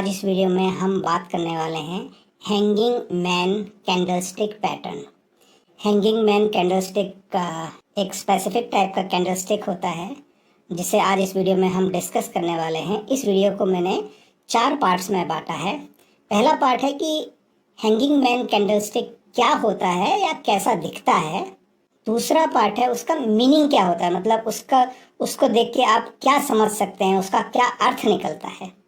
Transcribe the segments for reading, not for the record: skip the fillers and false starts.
आज इस वीडियो में हम बात करने वाले हैं hanging man candlestick pattern. Hanging man candlestick का एक स्पेसिफिक टाइप का कैंडलस्टिक होता है जिसे आज इस वीडियो में हम डिस्कस करने वाले हैं। इस वीडियो को मैंने 4 पार्ट्स में बांटा है। पहला पार्ट है कि हैंगिंग मैन कैंडलस्टिक क्या होता है या कैसा दिखता है। दूसरा पार्ट है उसका मीनिंग क्या होता है, मतलब उसको देख के आप क्या समझ सकते हैं, उसका क्या अर्थ निकलता है।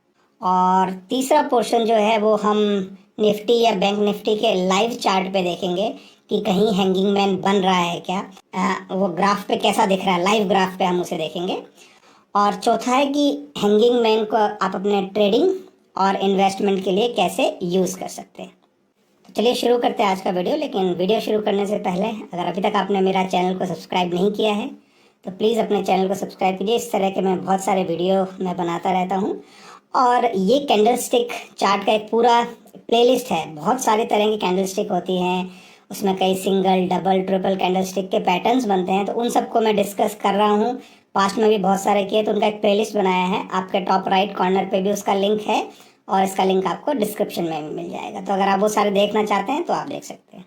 और तीसरा पोर्शन जो है वो हम निफ्टी या बैंक निफ्टी के लाइव चार्ट पे देखेंगे कि कहीं हैंगिंग मैन बन रहा है क्या, वो ग्राफ पे कैसा दिख रहा है, लाइव ग्राफ पे हम उसे देखेंगे। और चौथा है कि हैंगिंग मैन को आप अपने ट्रेडिंग और इन्वेस्टमेंट के लिए कैसे यूज़ कर सकते हैं। तो चलिए शुरू करते हैं आज का वीडियो। लेकिन वीडियो शुरू करने से पहले अगर अभी तक आपने मेरा चैनल को सब्सक्राइब नहीं किया है तो प्लीज़ अपने चैनल को सब्सक्राइब कीजिए। इस तरह के मैं बहुत सारे वीडियो मैं बनाता रहता हूँ। और ये कैंडलस्टिक चार्ट का एक पूरा प्लेलिस्ट है। बहुत सारे तरह की कैंडलस्टिक होती हैं, उसमें कई सिंगल डबल ट्रिपल कैंडलस्टिक के पैटर्न्स बनते हैं, तो उन सबको मैं डिस्कस कर रहा हूँ। पास्ट में भी बहुत सारे किए, तो उनका एक प्लेलिस्ट बनाया है। आपके टॉप राइट कॉर्नर पे भी उसका लिंक है और इसका लिंक आपको डिस्क्रिप्शन में भी मिल जाएगा। तो अगर आप वो सारे देखना चाहते हैं तो आप देख सकते हैं।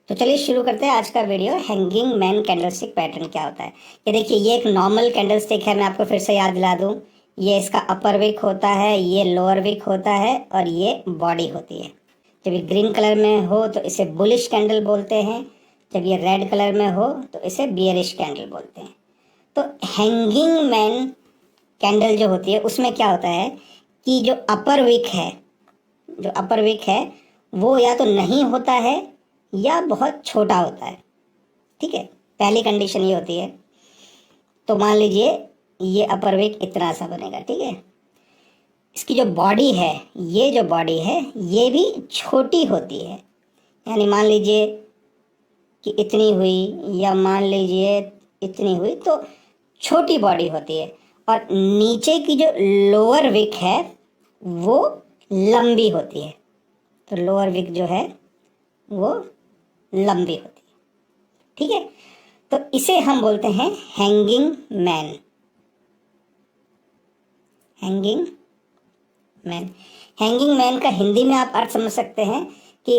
तो चलिए शुरू करते हैं आज का video. Hanging man candlestick pattern क्या होता है। ये देखिए, ये एक नॉर्मल कैंडलस्टिक है। मैं आपको फिर से याद दिला दूँ, ये इसका अपर विक होता है, ये लोअर विक होता है और ये बॉडी होती है। जब ये ग्रीन कलर में हो तो इसे बुलिश कैंडल बोलते हैं, जब ये रेड कलर में हो तो इसे बियरिश कैंडल बोलते हैं। तो हैंगिंग मैन कैंडल जो होती है उसमें क्या होता है कि जो अपर विक है वो या तो नहीं होता है या बहुत छोटा होता है। ठीक है, पहली कंडीशन ये होती है। तो मान लीजिए ये अपर विक इतना सा बनेगा, ठीक है। इसकी जो बॉडी है, ये जो बॉडी है ये भी छोटी होती है, यानी मान लीजिए कि इतनी हुई या मान लीजिए इतनी हुई, तो छोटी बॉडी होती है। और नीचे की जो लोअर विक है वो लंबी होती है। तो लोअर विक जो है वो लंबी होती है, ठीक है। तो इसे हम बोलते हैं हैंगिंग मैन। हैंगिंग मैन का हिंदी में आप अर्थ समझ सकते हैं कि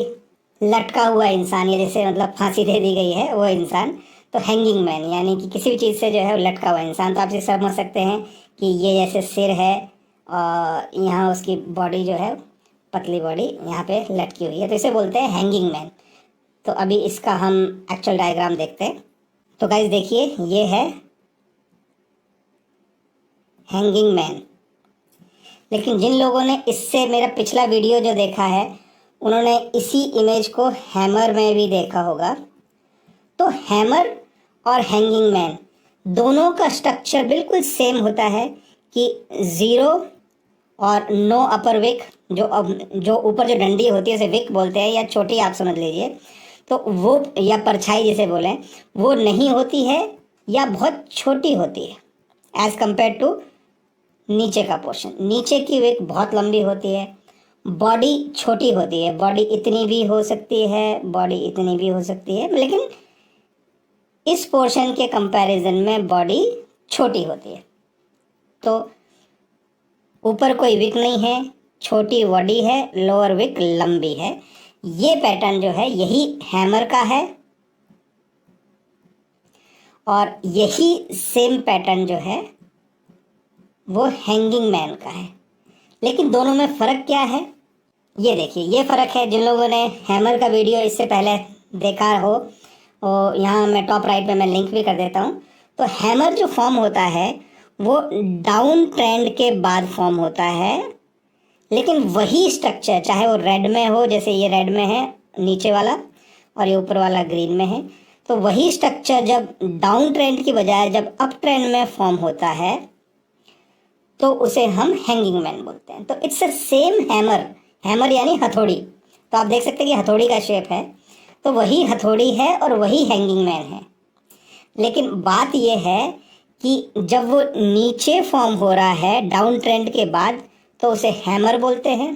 लटका हुआ इंसान, या जैसे मतलब फांसी दे दी गई है वो इंसान। तो हैंगिंग मैन यानी कि किसी भी चीज़ से जो है वो लटका हुआ इंसान। तो आप इसे समझ सकते हैं कि ये जैसे सिर है और यहाँ उसकी बॉडी जो है पतली बॉडी यहाँ पे लटकी हुई है, तो इसे बोलते हैं हैंगिंग मैन। तो अभी इसका हम एक्चुअल डायग्राम देखते हैं। तो गाइस देखिए, ये है हैंगिंग मैन। लेकिन जिन लोगों ने इससे मेरा पिछला वीडियो जो देखा है उन्होंने इसी इमेज को हैमर में भी देखा होगा। तो हैमर और हैंगिंग मैन दोनों का स्ट्रक्चर बिल्कुल सेम होता है कि 0 और नो अपर विक, जो ऊपर जो डंडी होती है उसे विक बोलते हैं, या छोटी आप समझ लीजिए, तो वो या परछाई जिसे बोलें वो नहीं होती है या बहुत छोटी होती है एज कंपेयर टू नीचे का पोर्शन। नीचे की विक बहुत लंबी होती है, बॉडी छोटी होती है। बॉडी इतनी भी हो सकती है, बॉडी इतनी भी हो सकती है, लेकिन इस पोर्शन के कंपैरिजन में बॉडी छोटी होती है। तो ऊपर कोई विक नहीं है, छोटी बॉडी है, लोअर विक लंबी है। ये पैटर्न जो है यही हैमर का है और यही सेम पैटर्न जो है वो हैंगिंग मैन का है। लेकिन दोनों में फ़र्क क्या है, ये देखिए। ये फ़र्क है, जिन लोगों ने हैमर का वीडियो इससे पहले देखा हो, और यहाँ मैं टॉप राइट पे मैं लिंक भी कर देता हूँ। तो हैमर जो फॉर्म होता है वो डाउन ट्रेंड के बाद फॉर्म होता है, लेकिन वही स्ट्रक्चर चाहे वो रेड में हो, जैसे ये रेड में है नीचे वाला और ये ऊपर वाला ग्रीन में है, तो वही स्ट्रक्चर जब डाउन ट्रेंड की बजाय जब अप ट्रेंड में फॉर्म होता है तो उसे हम हैंगिंग मैन बोलते हैं। तो इट्स अ सेम हैमर यानी हथौड़ी। तो आप देख सकते हैं कि हथौड़ी का शेप है, तो वही हथौड़ी है और वही हैंगिंग मैन है। लेकिन बात यह है कि जब वो नीचे फॉर्म हो रहा है डाउन ट्रेंड के बाद तो उसे हैमर बोलते हैं,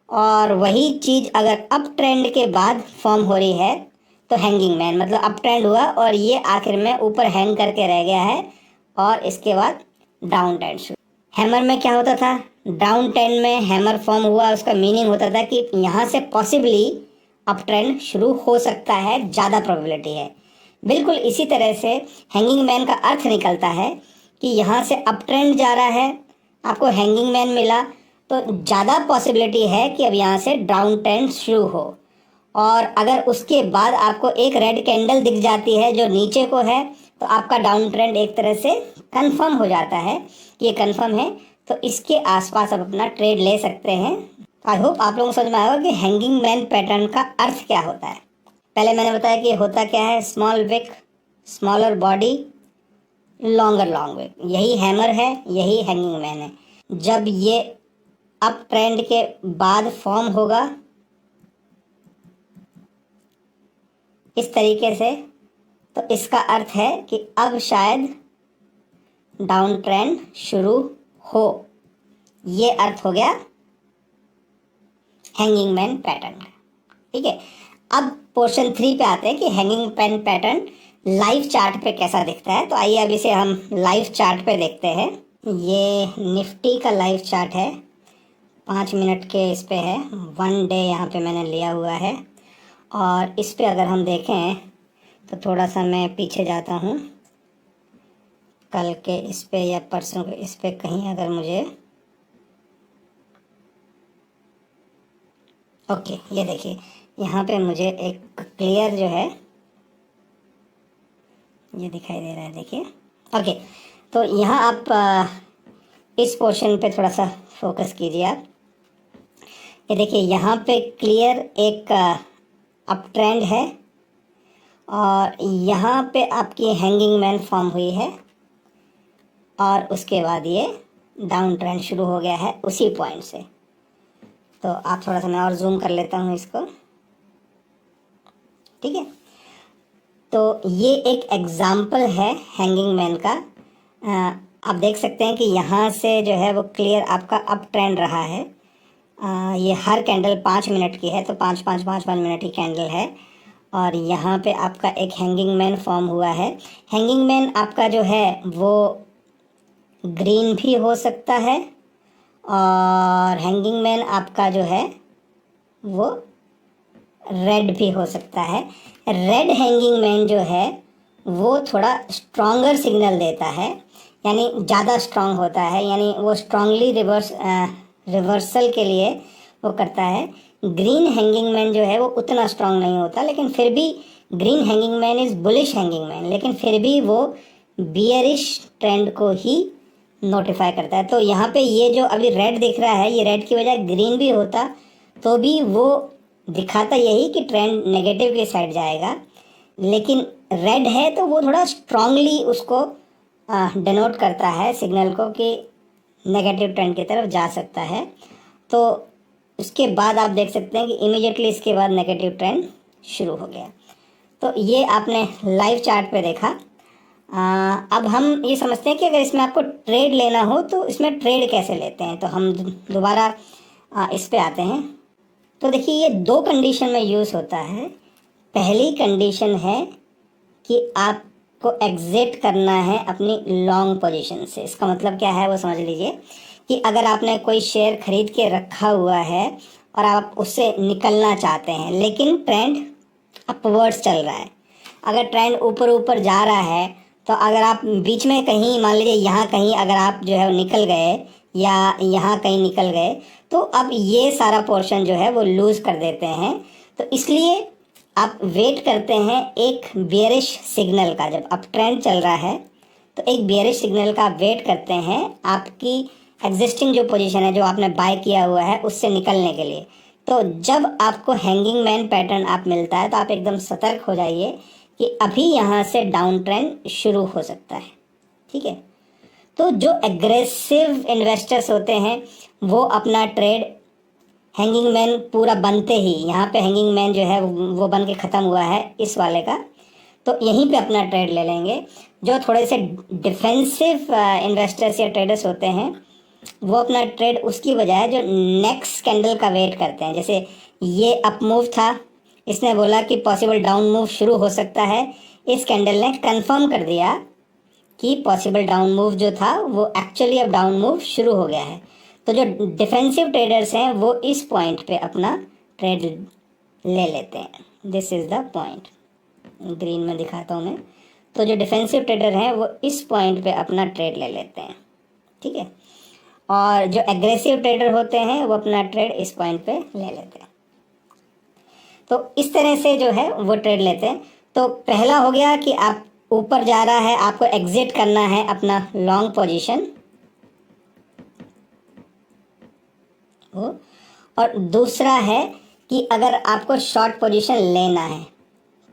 और वही चीज़ अगर अप ट्रेंड के बाद फॉर्म हो रही है तो हैंगिंग मैन, मतलब अप ट्रेंड हुआ और ये आखिर में ऊपर हैंग करके रह गया है और इसके बाद डाउन ट्रेंड शुरू। हैमर में क्या होता था, डाउन ट्रेंड में हैमर फॉर्म हुआ, उसका मीनिंग होता था कि यहाँ से पॉसिबली अप ट्रेंड शुरू हो सकता है, ज़्यादा प्रोबेबिलिटी है। बिल्कुल इसी तरह से हैंगिंग मैन का अर्थ निकलता है कि यहाँ से अप ट्रेंड जा रहा है, आपको हैंगिंग मैन मिला तो ज़्यादा पॉसिबिलिटी है कि अब यहाँ से डाउन ट्रेंड शुरू हो। और अगर उसके बाद आपको एक रेड कैंडल दिख जाती है जो नीचे को है, तो आपका डाउन ट्रेंड एक तरह से कंफर्म हो जाता है, ये कंफर्म है, तो इसके आसपास आप अपना ट्रेड ले सकते हैं। आई होप आप लोगों को समझ में आएगा कि हैंगिंग मैन पैटर्न का अर्थ क्या होता है। पहले मैंने बताया कि होता क्या है, small wick, smaller body, longer long wick, यही हैमर है, यही हैंगिंग मैन है। जब ये अप ट्रेंड के बाद फॉर्म होगा इस तरीके से, तो इसका अर्थ है कि अब शायद डाउन ट्रेंड शुरू हो। ये अर्थ हो गया हैंगिंग मैन पैटर्न का। ठीक है, अब पोर्शन 3 पे आते हैं कि hanging man pattern live chart पे कैसा दिखता है। तो आइए अब इसे हम लाइव चार्ट पे देखते हैं। ये निफ्टी का लाइव चार्ट है, 5 मिनट के इस पे है, 1 डे यहाँ पे मैंने लिया हुआ है। और इस पे अगर हम देखें तो थोड़ा सा मैं पीछे जाता हूँ, कल के इस पे या परसों के इस पे कहीं अगर मुझे, ओके ये देखिए यहाँ पे मुझे एक क्लियर जो है ये दिखाई दे रहा है, देखिए। ओके, तो यहाँ आप इस पोर्शन पे थोड़ा सा फोकस कीजिए आप। ये देखिए यहाँ पे क्लियर एक अप ट्रेंड है और यहाँ पे आपकी हैंगिंग मैन फॉर्म हुई है और उसके बाद ये डाउन ट्रेंड शुरू हो गया है उसी पॉइंट से। तो आप थोड़ा सा, मैं और जूम कर लेता हूँ इसको, ठीक है। तो ये एक एग्जाम्पल है हैंगिंग मैन का। आप देख सकते हैं कि यहाँ से जो है वो क्लियर आपका अप ट्रेंड रहा है। ये हर कैंडल 5 मिनट की है, तो 5 मिनट की कैंडल है। और यहाँ पे आपका एक हैंगिंग मैन फॉर्म हुआ है। हैंगिंग मैन आपका जो है वो ग्रीन भी हो सकता है और हैंगिंग मैन आपका जो है वो रेड भी हो सकता है। रेड हैंगिंग मैन जो है वो थोड़ा स्ट्रॉन्गर सिग्नल देता है, यानी ज़्यादा स्ट्रॉन्ग होता है, यानी वो स्ट्रॉन्गली रिवर्सल के लिए वो करता है। ग्रीन हैंगिंग मैन जो है वो उतना स्ट्रॉन्ग नहीं होता, लेकिन फिर भी green hanging man is bullish hanging man, लेकिन फिर भी वो बियरिश ट्रेंड को ही नोटिफाई करता है। तो यहाँ पे ये जो अभी रेड दिख रहा है, ये रेड की बजाय ग्रीन भी होता तो भी वो दिखाता यही कि ट्रेंड नेगेटिव की साइड जाएगा, लेकिन रेड है तो वो थोड़ा स्ट्रांगली उसको डिनोट करता है सिग्नल को कि नेगेटिव ट्रेंड की तरफ जा सकता है। तो उसके बाद आप देख सकते हैं कि इमीडिएटली इसके बाद नेगेटिव ट्रेंड शुरू हो गया। तो ये आपने लाइव चार्ट पे देखा। अब हम ये समझते हैं कि अगर इसमें आपको ट्रेड लेना हो तो इसमें ट्रेड कैसे लेते हैं। तो हम दोबारा इस पे आते हैं। तो देखिए ये 2 कंडीशन में यूज़ होता है। पहली कंडीशन है कि आपको एग्जिट करना है अपनी लॉन्ग पोजीशन से। इसका मतलब क्या है वो समझ लीजिए कि अगर आपने कोई शेयर खरीद के रखा हुआ है और आप उससे निकलना चाहते हैं, लेकिन ट्रेंड अपवर्ड्स चल रहा है, अगर ट्रेंड ऊपर ऊपर जा रहा है, तो अगर आप बीच में कहीं मान लीजिए यहाँ कहीं अगर आप जो है निकल गए या यहाँ कहीं निकल गए, तो अब ये सारा पोर्शन जो है वो लूज़ कर देते हैं। तो इसलिए आप वेट करते हैं एक बियरिश सिग्नल का। जब अप ट्रेंड चल रहा है तो एक बियरिश सिग्नल का आप वेट करते हैं आपकी एग्जिस्टिंग जो पोजीशन है, जो आपने बाय किया हुआ है, उससे निकलने के लिए। तो जब आपको हैंगिंग मैन पैटर्न आप मिलता है तो आप एकदम सतर्क हो जाइए कि अभी यहाँ से डाउन ट्रेंड शुरू हो सकता है, ठीक है। तो जो एग्रेसिव इन्वेस्टर्स होते हैं वो अपना ट्रेड हैंगिंग मैन पूरा बनते ही, यहाँ पे हैंगिंग मैन जो है वो बन के ख़त्म हुआ है इस वाले का, तो यहीं पे अपना ट्रेड ले लेंगे। जो थोड़े से डिफेंसिव इन्वेस्टर्स या ट्रेडर्स होते हैं वो अपना ट्रेड उसकी बजाय जो नेक्स्ट कैंडल का वेट करते हैं। जैसे ये अप मूव था, इसने बोला कि पॉसिबल डाउन मूव शुरू हो सकता है, इस कैंडल ने कंफर्म कर दिया कि पॉसिबल डाउन मूव जो था वो एक्चुअली अब डाउन मूव शुरू हो गया है। तो जो डिफेंसिव ट्रेडर्स हैं वो इस पॉइंट पे अपना ट्रेड ले लेते हैं। This is the point, green में दिखाता हूँ मैं। तो जो डिफेंसिव ट्रेडर हैं वो इस पॉइंट पे अपना ट्रेड ले लेते हैं, ठीक है। और जो एग्रेसिव ट्रेडर होते हैं वो अपना ट्रेड इस पॉइंट पे ले लेते हैं। तो इस तरह से जो है वो ट्रेड लेते हैं। तो पहला हो गया कि आप ऊपर जा रहा है, आपको एग्जिट करना है अपना लॉन्ग पोजीशन हो। और दूसरा है कि अगर आपको शॉर्ट पोजीशन लेना है,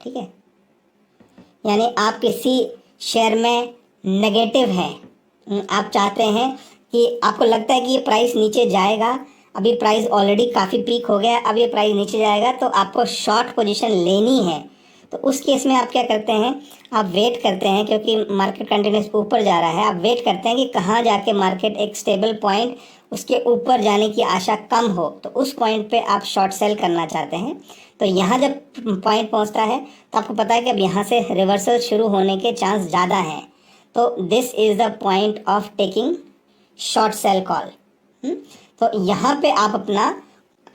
ठीक है, यानी आप किसी शेयर में नेगेटिव हैं, आप चाहते हैं कि आपको लगता है कि ये प्राइस नीचे जाएगा, अभी प्राइस ऑलरेडी काफ़ी पीक हो गया, अब ये प्राइस नीचे जाएगा, तो आपको शॉर्ट पोजीशन लेनी है। तो उस केस में आप क्या करते हैं, आप वेट करते हैं, क्योंकि मार्केट कंटिन्यूस ऊपर जा रहा है, आप वेट करते हैं कि कहाँ जाके मार्केट एक स्टेबल पॉइंट, उसके ऊपर जाने की आशा कम हो, तो उस पॉइंट पे आप शॉर्ट सेल करना चाहते हैं। तो यहाँ जब पॉइंट पहुँचता है तो आपको पता है कि अब यहाँ से रिवर्सल शुरू होने के चांस ज़्यादा हैं। तो this is the point of taking short cell call. तो यहाँ पे आप अपना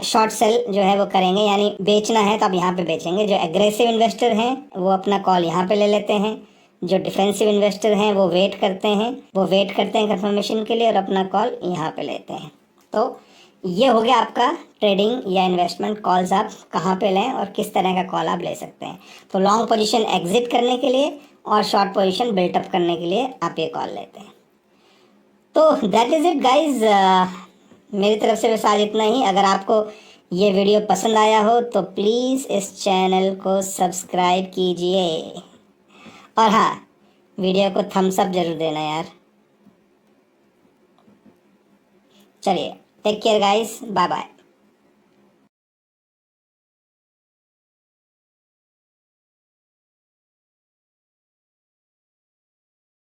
शॉर्ट सेल जो है वो करेंगे, यानी बेचना है तो आप यहाँ पे बेचेंगे। जो एग्रेसिव इन्वेस्टर हैं वो अपना कॉल यहाँ पे ले लेते हैं, जो डिफेंसिव इन्वेस्टर हैं वो वेट करते हैं कंफर्मेशन के लिए और अपना कॉल यहाँ पे लेते हैं। तो ये हो गया आपका ट्रेडिंग या इन्वेस्टमेंट कॉल्स, आप कहाँ पे लें और किस तरह का कॉल आप ले सकते हैं। तो लॉन्ग पोजीशन एग्जिट करने के लिए और शॉर्ट पोजीशन बिल्टअप करने के लिए आप ये कॉल लेते हैं। तो दैट इज़ इट गाइज, मेरी तरफ से बस आज इतना ही। अगर आपको ये वीडियो पसंद आया हो तो प्लीज़ इस चैनल को सब्सक्राइब कीजिए, और हाँ, वीडियो को थम्स अप जरूर देना यार। चलिए, take care guys, bye bye.